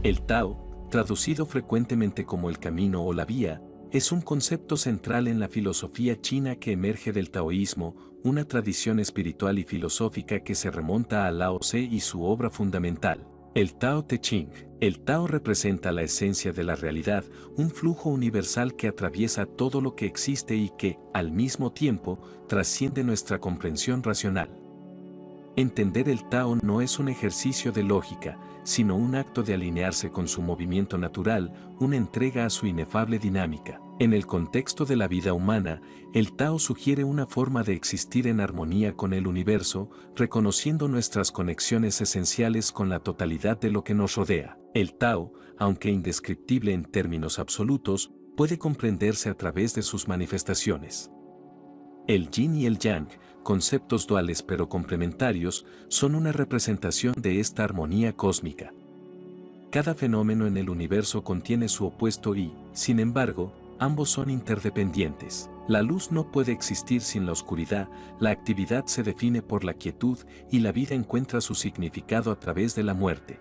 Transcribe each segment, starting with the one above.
El Tao, traducido frecuentemente como el camino o la vía, es un concepto central en la filosofía china que emerge del taoísmo, una tradición espiritual y filosófica que se remonta a Lao Tse y su obra fundamental, el Tao Te Ching. El Tao representa la esencia de la realidad, un flujo universal que atraviesa todo lo que existe y que, al mismo tiempo, trasciende nuestra comprensión racional. Entender el Tao no es un ejercicio de lógica, sino un acto de alinearse con su movimiento natural, una entrega a su inefable dinámica. En el contexto de la vida humana, el Tao sugiere una forma de existir en armonía con el universo, reconociendo nuestras conexiones esenciales con la totalidad de lo que nos rodea. El Tao, aunque indescriptible en términos absolutos, puede comprenderse a través de sus manifestaciones. El yin y el yang, conceptos duales pero complementarios, son una representación de esta armonía cósmica. Cada fenómeno en el universo contiene su opuesto y, sin embargo, ambos son interdependientes. La luz no puede existir sin la oscuridad, la actividad se define por la quietud y la vida encuentra su significado a través de la muerte.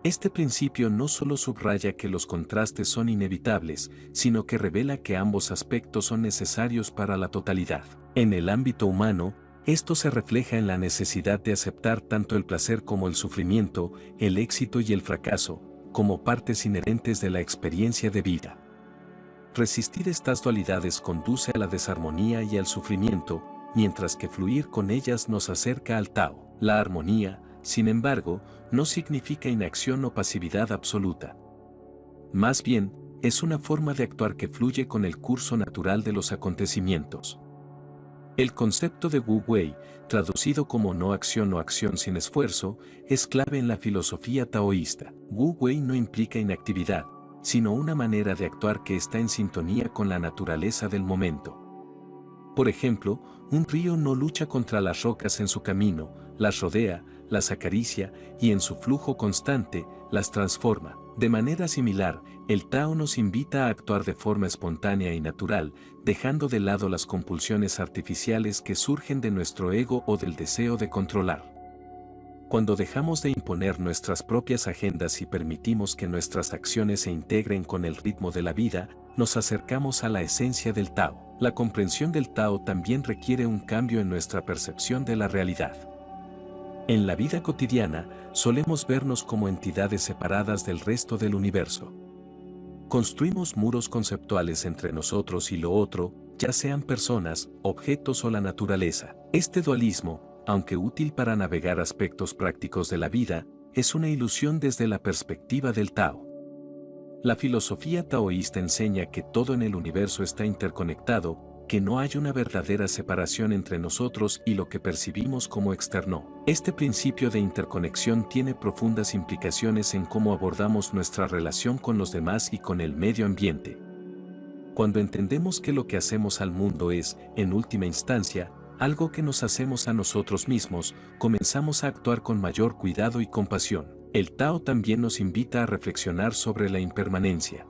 Este principio no solo subraya que los contrastes son inevitables, sino que revela que ambos aspectos son necesarios para la totalidad. En el ámbito humano, esto se refleja en la necesidad de aceptar tanto el placer como el sufrimiento, el éxito y el fracaso, como partes inherentes de la experiencia de vida. Resistir estas dualidades conduce a la desarmonía y al sufrimiento, mientras que fluir con ellas nos acerca al Tao. La armonía, sin embargo, no significa inacción o pasividad absoluta. Más bien, es una forma de actuar que fluye con el curso natural de los acontecimientos. El concepto de Wu Wei, traducido como no acción o acción sin esfuerzo, es clave en la filosofía taoísta. Wu Wei no implica inactividad, sino una manera de actuar que está en sintonía con la naturaleza del momento. Por ejemplo, un río no lucha contra las rocas en su camino, las rodea, las acaricia y en su flujo constante, las transforma. De manera similar, el Tao nos invita a actuar de forma espontánea y natural, dejando de lado las compulsiones artificiales que surgen de nuestro ego o del deseo de controlar. Cuando dejamos de imponer nuestras propias agendas y permitimos que nuestras acciones se integren con el ritmo de la vida, nos acercamos a la esencia del Tao. La comprensión del Tao también requiere un cambio en nuestra percepción de la realidad. En la vida cotidiana, solemos vernos como entidades separadas del resto del universo. Construimos muros conceptuales entre nosotros y lo otro, ya sean personas, objetos o la naturaleza. Este dualismo, aunque útil para navegar aspectos prácticos de la vida, es una ilusión desde la perspectiva del Tao. La filosofía taoísta enseña que todo en el universo está interconectado, que no hay una verdadera separación entre nosotros y lo que percibimos como externo. Este principio de interconexión tiene profundas implicaciones en cómo abordamos nuestra relación con los demás y con el medio ambiente. Cuando entendemos que lo que hacemos al mundo es, en última instancia, algo que nos hacemos a nosotros mismos, comenzamos a actuar con mayor cuidado y compasión. El Tao también nos invita a reflexionar sobre la impermanencia.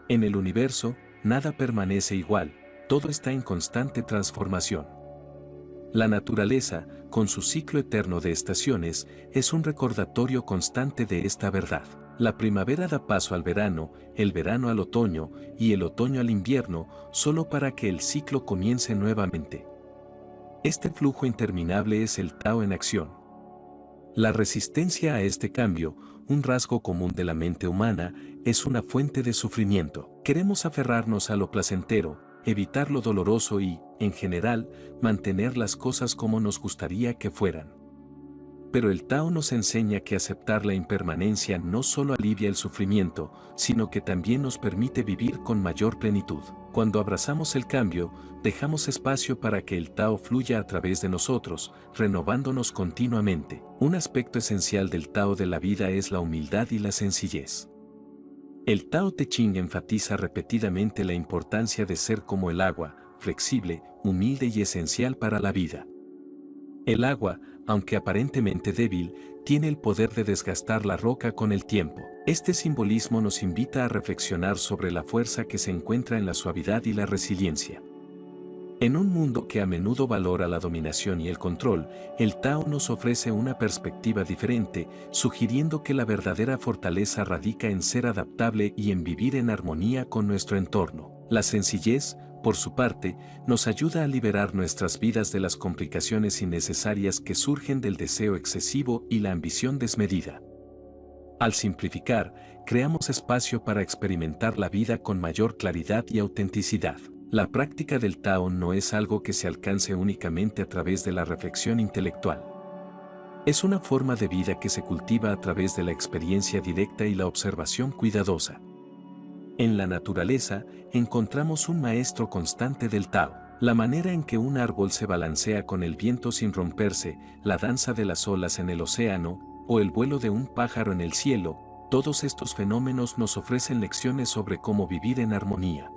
En el universo, nada permanece igual, todo está en constante transformación. La naturaleza, con su ciclo eterno de estaciones, es un recordatorio constante de esta verdad. La primavera da paso al verano, el verano al otoño y el otoño al invierno, solo para que el ciclo comience nuevamente. Este flujo interminable es el Tao en acción. La resistencia a este cambio, un rasgo común de la mente humana, es una fuente de sufrimiento. Queremos aferrarnos a lo placentero, evitar lo doloroso y, en general, mantener las cosas como nos gustaría que fueran. Pero el Tao nos enseña que aceptar la impermanencia no solo alivia el sufrimiento, sino que también nos permite vivir con mayor plenitud. Cuando abrazamos el cambio, dejamos espacio para que el Tao fluya a través de nosotros, renovándonos continuamente. Un aspecto esencial del Tao de la vida es la humildad y la sencillez. El Tao Te Ching enfatiza repetidamente la importancia de ser como el agua, flexible, humilde y esencial para la vida. El agua, aunque aparentemente débil, tiene el poder de desgastar la roca con el tiempo. Este simbolismo nos invita a reflexionar sobre la fuerza que se encuentra en la suavidad y la resiliencia. En un mundo que a menudo valora la dominación y el control, el Tao nos ofrece una perspectiva diferente, sugiriendo que la verdadera fortaleza radica en ser adaptable y en vivir en armonía con nuestro entorno. La sencillez, por su parte, nos ayuda a liberar nuestras vidas de las complicaciones innecesarias que surgen del deseo excesivo y la ambición desmedida. Al simplificar, creamos espacio para experimentar la vida con mayor claridad y autenticidad. La práctica del Tao no es algo que se alcance únicamente a través de la reflexión intelectual. Es una forma de vida que se cultiva a través de la experiencia directa y la observación cuidadosa. En la naturaleza, encontramos un maestro constante del Tao. La manera en que un árbol se balancea con el viento sin romperse, la danza de las olas en el océano, o el vuelo de un pájaro en el cielo, todos estos fenómenos nos ofrecen lecciones sobre cómo vivir en armonía.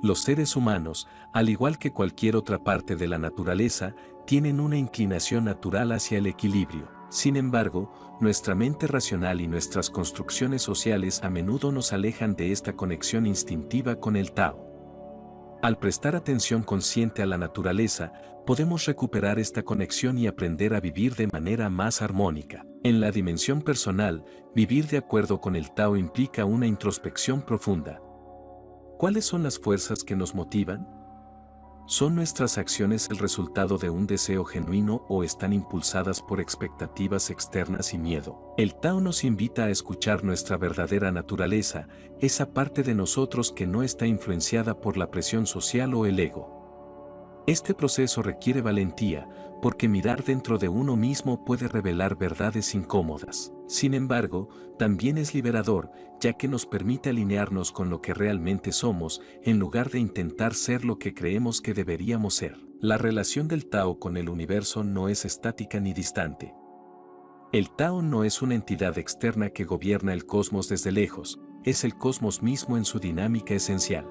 Los seres humanos, al igual que cualquier otra parte de la naturaleza, tienen una inclinación natural hacia el equilibrio. Sin embargo, nuestra mente racional y nuestras construcciones sociales a menudo nos alejan de esta conexión instintiva con el Tao. Al prestar atención consciente a la naturaleza, podemos recuperar esta conexión y aprender a vivir de manera más armónica. En la dimensión personal, vivir de acuerdo con el Tao implica una introspección profunda. ¿Cuáles son las fuerzas que nos motivan? ¿Son nuestras acciones el resultado de un deseo genuino o están impulsadas por expectativas externas y miedo? El Tao nos invita a escuchar nuestra verdadera naturaleza, esa parte de nosotros que no está influenciada por la presión social o el ego. Este proceso requiere valentía, porque mirar dentro de uno mismo puede revelar verdades incómodas. Sin embargo, también es liberador, ya que nos permite alinearnos con lo que realmente somos, en lugar de intentar ser lo que creemos que deberíamos ser. La relación del Tao con el universo no es estática ni distante. El Tao no es una entidad externa que gobierna el cosmos desde lejos, es el cosmos mismo en su dinámica esencial.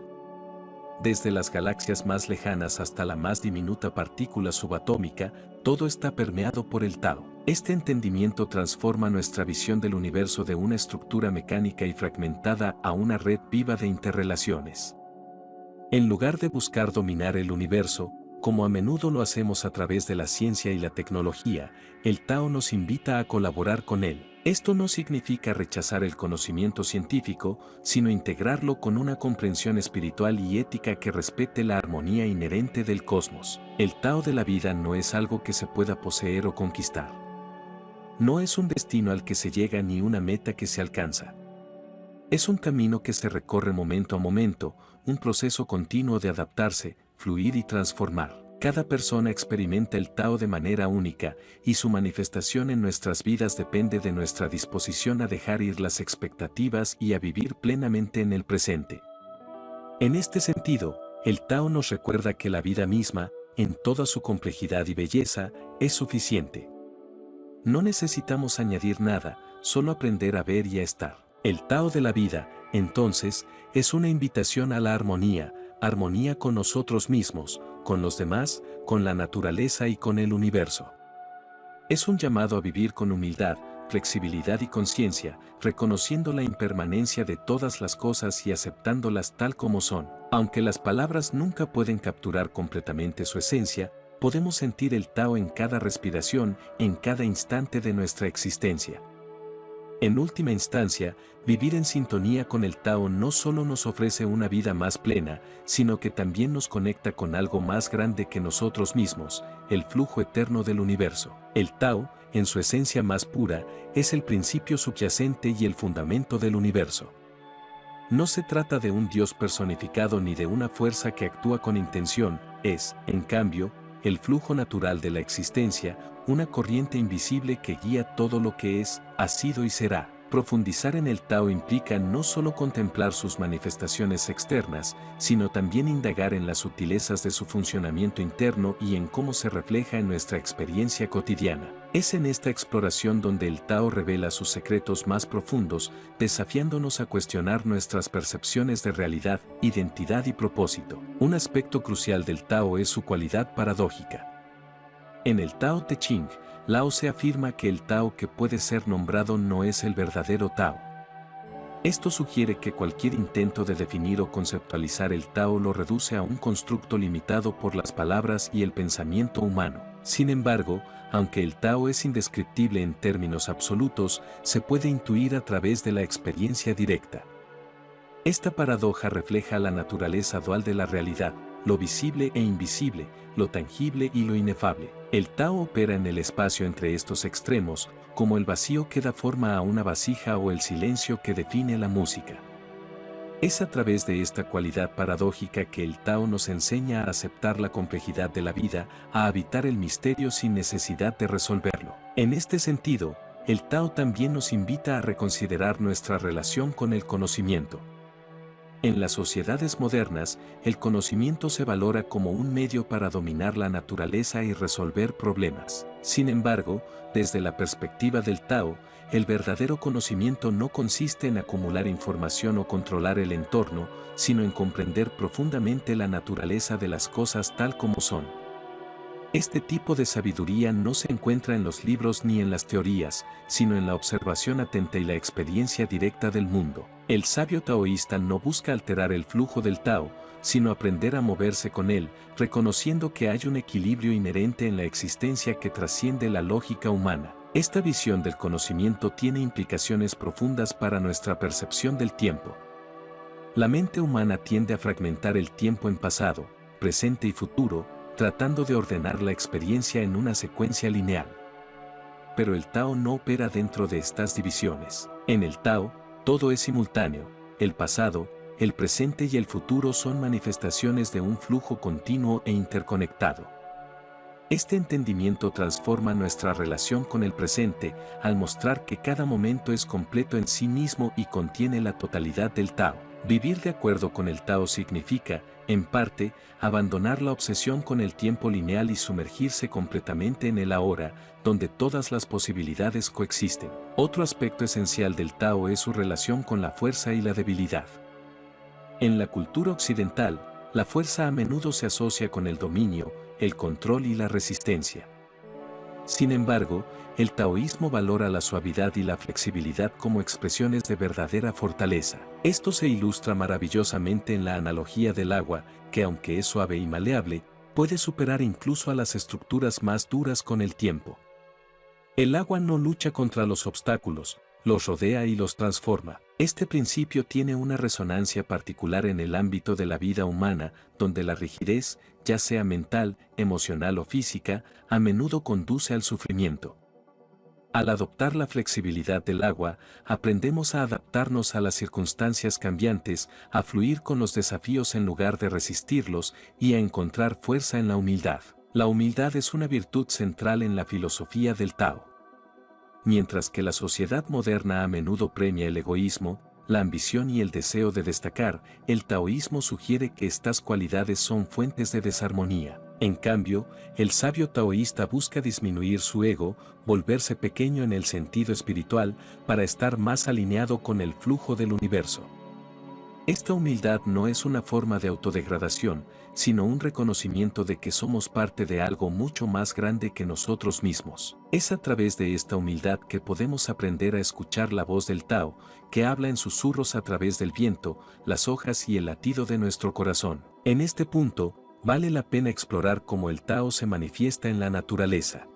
Desde las galaxias más lejanas hasta la más diminuta partícula subatómica, todo está permeado por el Tao. Este entendimiento transforma nuestra visión del universo de una estructura mecánica y fragmentada a una red viva de interrelaciones. En lugar de buscar dominar el universo, como a menudo lo hacemos a través de la ciencia y la tecnología, el Tao nos invita a colaborar con él. Esto no significa rechazar el conocimiento científico, sino integrarlo con una comprensión espiritual y ética que respete la armonía inherente del cosmos. El Tao de la vida no es algo que se pueda poseer o conquistar. No es un destino al que se llega ni una meta que se alcanza. Es un camino que se recorre momento a momento, un proceso continuo de adaptarse, fluir y transformar. Cada persona experimenta el Tao de manera única, y su manifestación en nuestras vidas depende de nuestra disposición a dejar ir las expectativas y a vivir plenamente en el presente. En este sentido, el Tao nos recuerda que la vida misma, en toda su complejidad y belleza, es suficiente. No necesitamos añadir nada, solo aprender a ver y a estar. El Tao de la vida, entonces, es una invitación a la armonía, armonía con nosotros mismos, con los demás, con la naturaleza y con el universo. Es un llamado a vivir con humildad, flexibilidad y conciencia, reconociendo la impermanencia de todas las cosas y aceptándolas tal como son. Aunque las palabras nunca pueden capturar completamente su esencia, podemos sentir el Tao en cada respiración, en cada instante de nuestra existencia. En última instancia, vivir en sintonía con el Tao no solo nos ofrece una vida más plena, sino que también nos conecta con algo más grande que nosotros mismos, el flujo eterno del universo. El Tao, en su esencia más pura, es el principio subyacente y el fundamento del universo. No se trata de un Dios personificado ni de una fuerza que actúa con intención, es, en cambio, el flujo natural de la existencia, una corriente invisible que guía todo lo que es, ha sido y será. Profundizar en el Tao implica no solo contemplar sus manifestaciones externas, sino también indagar en las sutilezas de su funcionamiento interno y en cómo se refleja en nuestra experiencia cotidiana. Es en esta exploración donde el Tao revela sus secretos más profundos, desafiándonos a cuestionar nuestras percepciones de realidad, identidad y propósito. Un aspecto crucial del Tao es su cualidad paradójica. En el Tao Te Ching, Lao Tse afirma que el Tao que puede ser nombrado no es el verdadero Tao. Esto sugiere que cualquier intento de definir o conceptualizar el Tao lo reduce a un constructo limitado por las palabras y el pensamiento humano. Sin embargo, aunque el Tao es indescriptible en términos absolutos, se puede intuir a través de la experiencia directa. Esta paradoja refleja la naturaleza dual de la realidad, lo visible e invisible, lo tangible y lo inefable. El Tao opera en el espacio entre estos extremos, como el vacío que da forma a una vasija o el silencio que define la música. Es a través de esta cualidad paradójica que el Tao nos enseña a aceptar la complejidad de la vida, a habitar el misterio sin necesidad de resolverlo. En este sentido, el Tao también nos invita a reconsiderar nuestra relación con el conocimiento. En las sociedades modernas, el conocimiento se valora como un medio para dominar la naturaleza y resolver problemas. Sin embargo, desde la perspectiva del Tao, el verdadero conocimiento no consiste en acumular información o controlar el entorno, sino en comprender profundamente la naturaleza de las cosas tal como son. Este tipo de sabiduría no se encuentra en los libros ni en las teorías, sino en la observación atenta y la experiencia directa del mundo. El sabio taoísta no busca alterar el flujo del Tao, sino aprender a moverse con él, reconociendo que hay un equilibrio inherente en la existencia que trasciende la lógica humana. Esta visión del conocimiento tiene implicaciones profundas para nuestra percepción del tiempo. La mente humana tiende a fragmentar el tiempo en pasado, presente y futuro, tratando de ordenar la experiencia en una secuencia lineal. Pero el Tao no opera dentro de estas divisiones. En el Tao, todo es simultáneo, el pasado, el presente y el futuro son manifestaciones de un flujo continuo e interconectado. Este entendimiento transforma nuestra relación con el presente al mostrar que cada momento es completo en sí mismo y contiene la totalidad del Tao. Vivir de acuerdo con el Tao significa, en parte, abandonar la obsesión con el tiempo lineal y sumergirse completamente en el ahora, donde todas las posibilidades coexisten. Otro aspecto esencial del Tao es su relación con la fuerza y la debilidad. En la cultura occidental, la fuerza a menudo se asocia con el dominio, el control y la resistencia. Sin embargo, el taoísmo valora la suavidad y la flexibilidad como expresiones de verdadera fortaleza. Esto se ilustra maravillosamente en la analogía del agua, que aunque es suave y maleable, puede superar incluso a las estructuras más duras con el tiempo. El agua no lucha contra los obstáculos, los rodea y los transforma. Este principio tiene una resonancia particular en el ámbito de la vida humana, donde la rigidez, ya sea mental, emocional o física, a menudo conduce al sufrimiento. Al adoptar la flexibilidad del agua, aprendemos a adaptarnos a las circunstancias cambiantes, a fluir con los desafíos en lugar de resistirlos y a encontrar fuerza en la humildad. La humildad es una virtud central en la filosofía del Tao. Mientras que la sociedad moderna a menudo premia el egoísmo, la ambición y el deseo de destacar, el taoísmo sugiere que estas cualidades son fuentes de desarmonía. En cambio, el sabio taoísta busca disminuir su ego, volverse pequeño en el sentido espiritual, para estar más alineado con el flujo del universo. Esta humildad no es una forma de autodegradación, sino un reconocimiento de que somos parte de algo mucho más grande que nosotros mismos. Es a través de esta humildad que podemos aprender a escuchar la voz del Tao, que habla en susurros a través del viento, las hojas y el latido de nuestro corazón. En este punto, vale la pena explorar cómo el Tao se manifiesta en la naturaleza.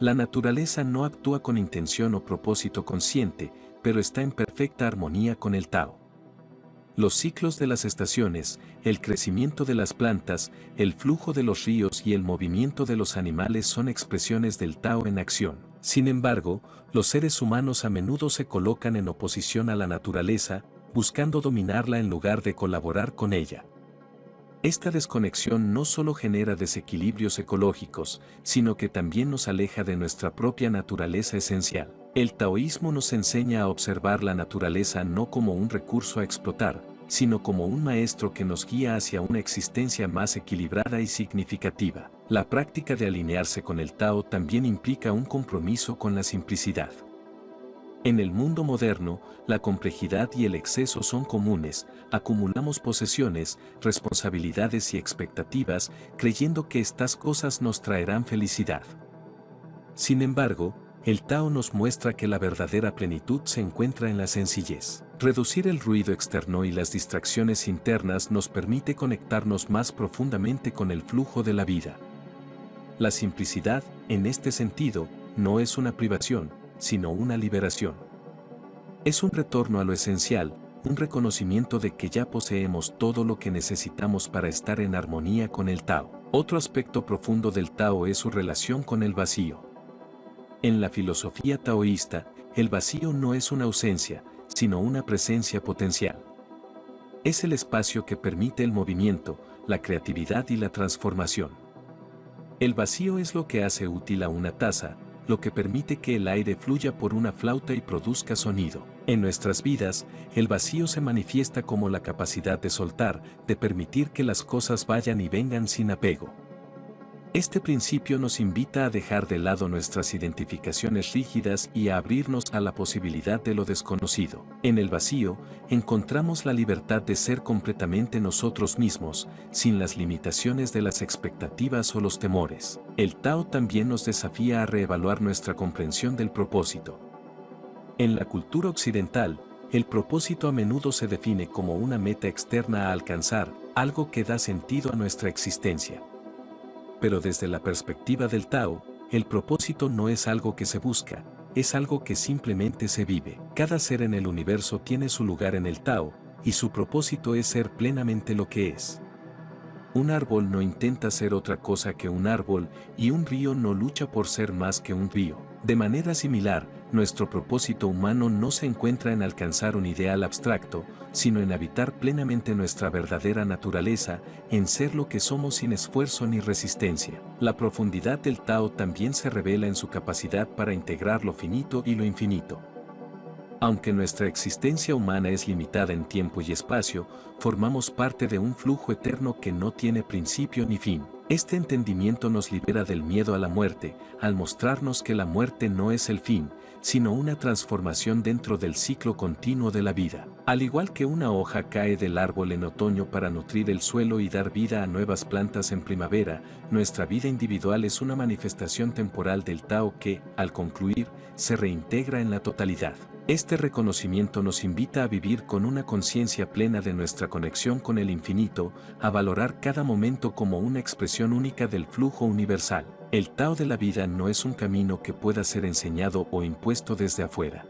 La naturaleza no actúa con intención o propósito consciente, pero está en perfecta armonía con el Tao. Los ciclos de las estaciones, el crecimiento de las plantas, el flujo de los ríos y el movimiento de los animales son expresiones del Tao en acción. Sin embargo, los seres humanos a menudo se colocan en oposición a la naturaleza, buscando dominarla en lugar de colaborar con ella. Esta desconexión no solo genera desequilibrios ecológicos, sino que también nos aleja de nuestra propia naturaleza esencial. El taoísmo nos enseña a observar la naturaleza no como un recurso a explotar, sino como un maestro que nos guía hacia una existencia más equilibrada y significativa. La práctica de alinearse con el Tao también implica un compromiso con la simplicidad. En el mundo moderno, la complejidad y el exceso son comunes, acumulamos posesiones, responsabilidades y expectativas, creyendo que estas cosas nos traerán felicidad. Sin embargo, el Tao nos muestra que la verdadera plenitud se encuentra en la sencillez. Reducir el ruido externo y las distracciones internas nos permite conectarnos más profundamente con el flujo de la vida. La simplicidad, en este sentido, no es una privación, sino una liberación. Es un retorno a lo esencial, un reconocimiento de que ya poseemos todo lo que necesitamos para estar en armonía con el Tao. Otro aspecto profundo del Tao es su relación con el vacío. En la filosofía taoísta, el vacío no es una ausencia, sino una presencia potencial. Es el espacio que permite el movimiento, la creatividad y la transformación. El vacío es lo que hace útil a una taza, lo que permite que el aire fluya por una flauta y produzca sonido. En nuestras vidas, el vacío se manifiesta como la capacidad de soltar, de permitir que las cosas vayan y vengan sin apego. Este principio nos invita a dejar de lado nuestras identificaciones rígidas y a abrirnos a la posibilidad de lo desconocido. En el vacío, encontramos la libertad de ser completamente nosotros mismos, sin las limitaciones de las expectativas o los temores. El Tao también nos desafía a reevaluar nuestra comprensión del propósito. En la cultura occidental, el propósito a menudo se define como una meta externa a alcanzar, algo que da sentido a nuestra existencia. Pero desde la perspectiva del Tao, el propósito no es algo que se busca, es algo que simplemente se vive. Cada ser en el universo tiene su lugar en el Tao, y su propósito es ser plenamente lo que es. Un árbol no intenta ser otra cosa que un árbol, y un río no lucha por ser más que un río. De manera similar, nuestro propósito humano no se encuentra en alcanzar un ideal abstracto, sino en habitar plenamente nuestra verdadera naturaleza, en ser lo que somos sin esfuerzo ni resistencia. La profundidad del Tao también se revela en su capacidad para integrar lo finito y lo infinito. Aunque nuestra existencia humana es limitada en tiempo y espacio, formamos parte de un flujo eterno que no tiene principio ni fin. Este entendimiento nos libera del miedo a la muerte, al mostrarnos que la muerte no es el fin, sino una transformación dentro del ciclo continuo de la vida. Al igual que una hoja cae del árbol en otoño para nutrir el suelo y dar vida a nuevas plantas en primavera, nuestra vida individual es una manifestación temporal del Tao que, al concluir, se reintegra en la totalidad. Este reconocimiento nos invita a vivir con una conciencia plena de nuestra conexión con el infinito, a valorar cada momento como una expresión única del flujo universal. El Tao de la vida no es un camino que pueda ser enseñado o impuesto desde afuera.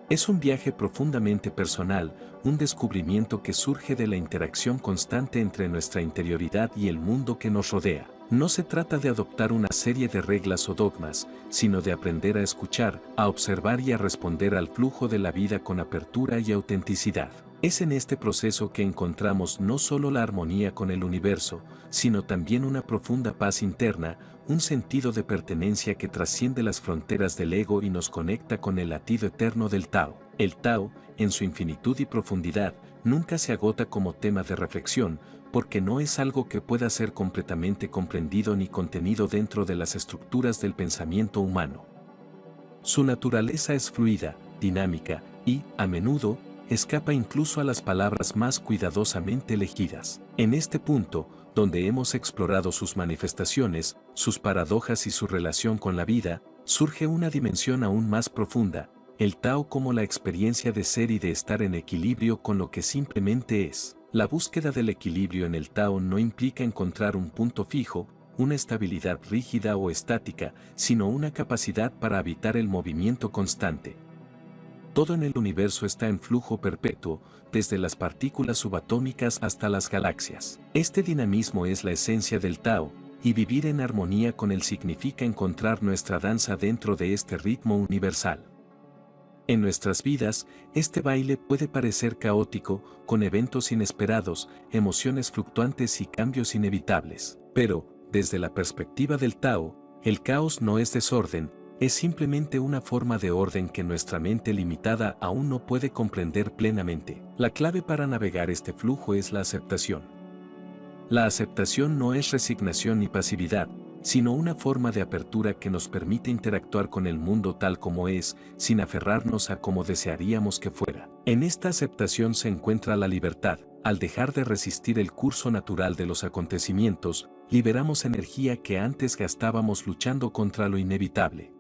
Es un viaje profundamente personal, un descubrimiento que surge de la interacción constante entre nuestra interioridad y el mundo que nos rodea. No se trata de adoptar una serie de reglas o dogmas, sino de aprender a escuchar, a observar y a responder al flujo de la vida con apertura y autenticidad. Es en este proceso que encontramos no solo la armonía con el universo, sino también una profunda paz interna, un sentido de pertenencia que trasciende las fronteras del ego y nos conecta con el latido eterno del Tao. El Tao, en su infinitud y profundidad, nunca se agota como tema de reflexión, porque no es algo que pueda ser completamente comprendido ni contenido dentro de las estructuras del pensamiento humano. Su naturaleza es fluida, dinámica, y, a menudo, escapa incluso a las palabras más cuidadosamente elegidas. En este punto, donde hemos explorado sus manifestaciones, sus paradojas y su relación con la vida, surge una dimensión aún más profunda, el Tao como la experiencia de ser y de estar en equilibrio con lo que simplemente es. La búsqueda del equilibrio en el Tao no implica encontrar un punto fijo, una estabilidad rígida o estática, sino una capacidad para habitar el movimiento constante. Todo en el universo está en flujo perpetuo, desde las partículas subatómicas hasta las galaxias. Este dinamismo es la esencia del Tao, y vivir en armonía con él significa encontrar nuestra danza dentro de este ritmo universal. En nuestras vidas, este baile puede parecer caótico, con eventos inesperados, emociones fluctuantes y cambios inevitables. Pero, desde la perspectiva del Tao, el caos no es desorden, es simplemente una forma de orden que nuestra mente limitada aún no puede comprender plenamente. La clave para navegar este flujo es la aceptación. La aceptación no es resignación ni pasividad, sino una forma de apertura que nos permite interactuar con el mundo tal como es, sin aferrarnos a como desearíamos que fuera. En esta aceptación se encuentra la libertad. Al dejar de resistir el curso natural de los acontecimientos, liberamos energía que antes gastábamos luchando contra lo inevitable.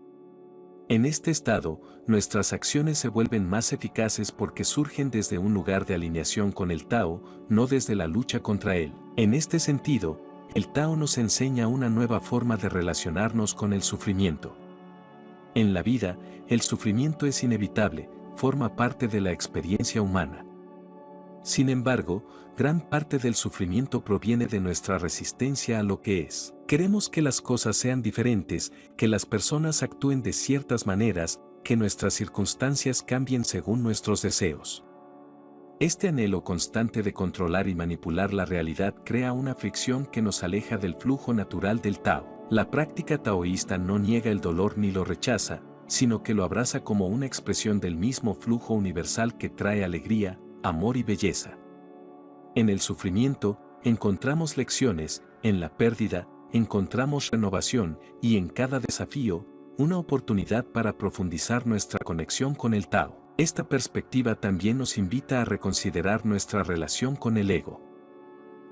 En este estado, nuestras acciones se vuelven más eficaces porque surgen desde un lugar de alineación con el Tao, no desde la lucha contra él. En este sentido, el Tao nos enseña una nueva forma de relacionarnos con el sufrimiento. En la vida, el sufrimiento es inevitable, forma parte de la experiencia humana. Sin embargo, gran parte del sufrimiento proviene de nuestra resistencia a lo que es. Queremos que las cosas sean diferentes, que las personas actúen de ciertas maneras, que nuestras circunstancias cambien según nuestros deseos. Este anhelo constante de controlar y manipular la realidad crea una fricción que nos aleja del flujo natural del Tao. La práctica taoísta no niega el dolor ni lo rechaza, sino que lo abraza como una expresión del mismo flujo universal que trae alegría, amor y belleza. En el sufrimiento, encontramos lecciones, en la pérdida, encontramos renovación, y en cada desafío, una oportunidad para profundizar nuestra conexión con el Tao. Esta perspectiva también nos invita a reconsiderar nuestra relación con el ego.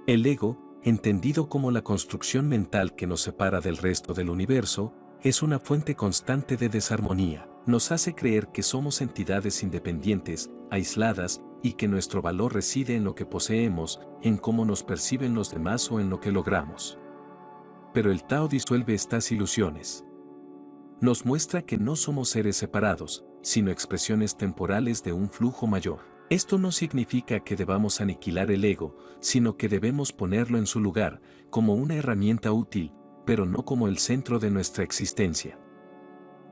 El ego, entendido como la construcción mental que nos separa del resto del universo, es una fuente constante de desarmonía. Nos hace creer que somos entidades independientes, aisladas, y que nuestro valor reside en lo que poseemos, en cómo nos perciben los demás o en lo que logramos. Pero el Tao disuelve estas ilusiones. Nos muestra que no somos seres separados, sino expresiones temporales de un flujo mayor. Esto no significa que debamos aniquilar el ego, sino que debemos ponerlo en su lugar, como una herramienta útil, pero no como el centro de nuestra existencia.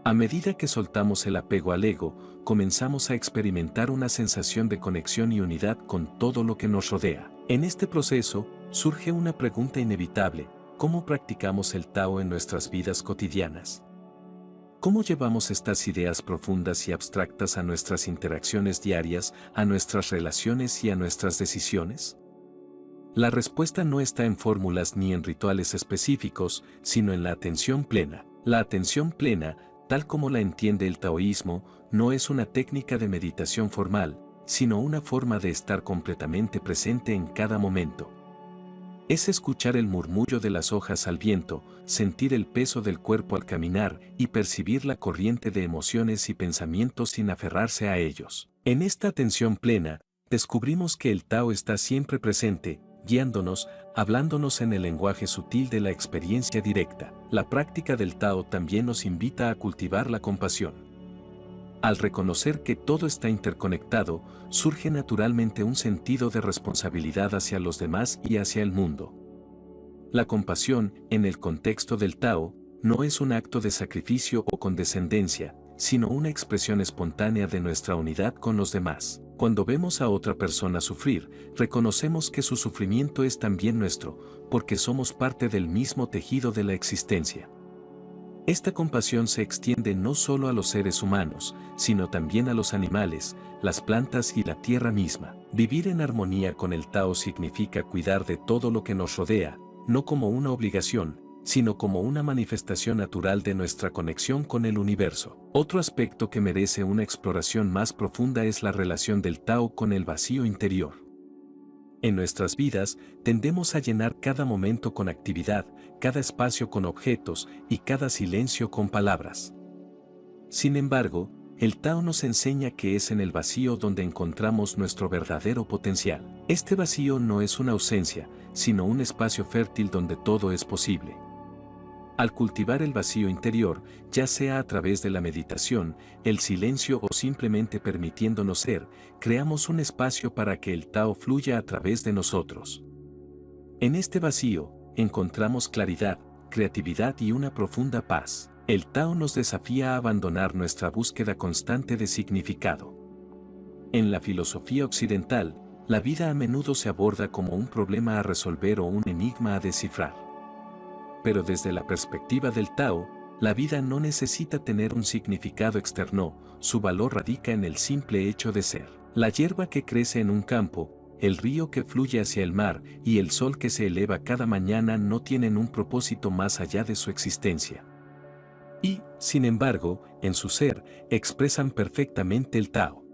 A medida que soltamos el apego al ego, comenzamos a experimentar una sensación de conexión y unidad con todo lo que nos rodea. En este proceso, surge una pregunta inevitable: ¿cómo practicamos el Tao en nuestras vidas cotidianas? ¿Cómo llevamos estas ideas profundas y abstractas a nuestras interacciones diarias, a nuestras relaciones y a nuestras decisiones? La respuesta no está en fórmulas ni en rituales específicos, sino en la atención plena. La atención plena, tal como la entiende el taoísmo, no es una técnica de meditación formal, sino una forma de estar completamente presente en cada momento. Es escuchar el murmullo de las hojas al viento, sentir el peso del cuerpo al caminar y percibir la corriente de emociones y pensamientos sin aferrarse a ellos. En esta atención plena, descubrimos que el Tao está siempre presente, guiándonos, hablándonos en el lenguaje sutil de la experiencia directa. La práctica del Tao también nos invita a cultivar la compasión. Al reconocer que todo está interconectado, surge naturalmente un sentido de responsabilidad hacia los demás y hacia el mundo. La compasión, en el contexto del Tao, no es un acto de sacrificio o condescendencia, sino una expresión espontánea de nuestra unidad con los demás. Cuando vemos a otra persona sufrir, reconocemos que su sufrimiento es también nuestro, porque somos parte del mismo tejido de la existencia. Esta compasión se extiende no solo a los seres humanos, sino también a los animales, las plantas y la tierra misma. Vivir en armonía con el Tao significa cuidar de todo lo que nos rodea, no como una obligación, sino como una manifestación natural de nuestra conexión con el universo. Otro aspecto que merece una exploración más profunda es la relación del Tao con el vacío interior. En nuestras vidas, tendemos a llenar cada momento con actividad, cada espacio con objetos y cada silencio con palabras. Sin embargo, el Tao nos enseña que es en el vacío donde encontramos nuestro verdadero potencial. Este vacío no es una ausencia, sino un espacio fértil donde todo es posible. Al cultivar el vacío interior, ya sea a través de la meditación, el silencio o simplemente permitiéndonos ser, creamos un espacio para que el Tao fluya a través de nosotros. En este vacío, encontramos claridad, creatividad y una profunda paz. El Tao nos desafía a abandonar nuestra búsqueda constante de significado. En la filosofía occidental, la vida a menudo se aborda como un problema a resolver o un enigma a descifrar. Pero desde la perspectiva del Tao, la vida no necesita tener un significado externo, su valor radica en el simple hecho de ser. La hierba que crece en un campo, el río que fluye hacia el mar y el sol que se eleva cada mañana no tienen un propósito más allá de su existencia. Y, sin embargo, en su ser, expresan perfectamente el Tao.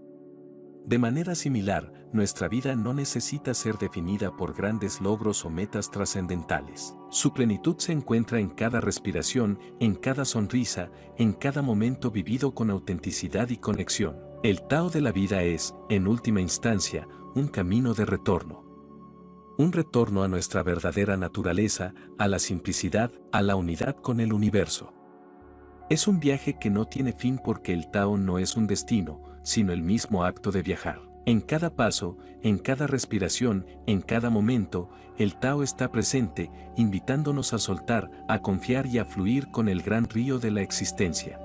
De manera similar, nuestra vida no necesita ser definida por grandes logros o metas trascendentales. Su plenitud se encuentra en cada respiración, en cada sonrisa, en cada momento vivido con autenticidad y conexión. El Tao de la vida es, en última instancia, un camino de retorno. Un retorno a nuestra verdadera naturaleza, a la simplicidad, a la unidad con el universo. Es un viaje que no tiene fin porque el Tao no es un destino, sino el mismo acto de viajar. En cada paso, en cada respiración, en cada momento, el Tao está presente, invitándonos a soltar, a confiar y a fluir con el gran río de la existencia.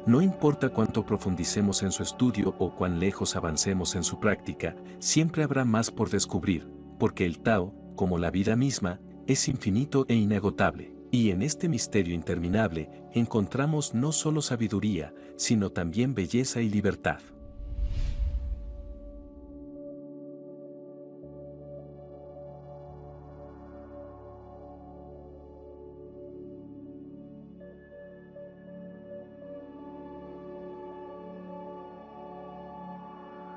No importa cuánto profundicemos en su estudio o cuán lejos avancemos en su práctica, siempre habrá más por descubrir, porque el Tao, como la vida misma, es infinito e inagotable. Y en este misterio interminable, encontramos no solo sabiduría, sino también belleza y libertad.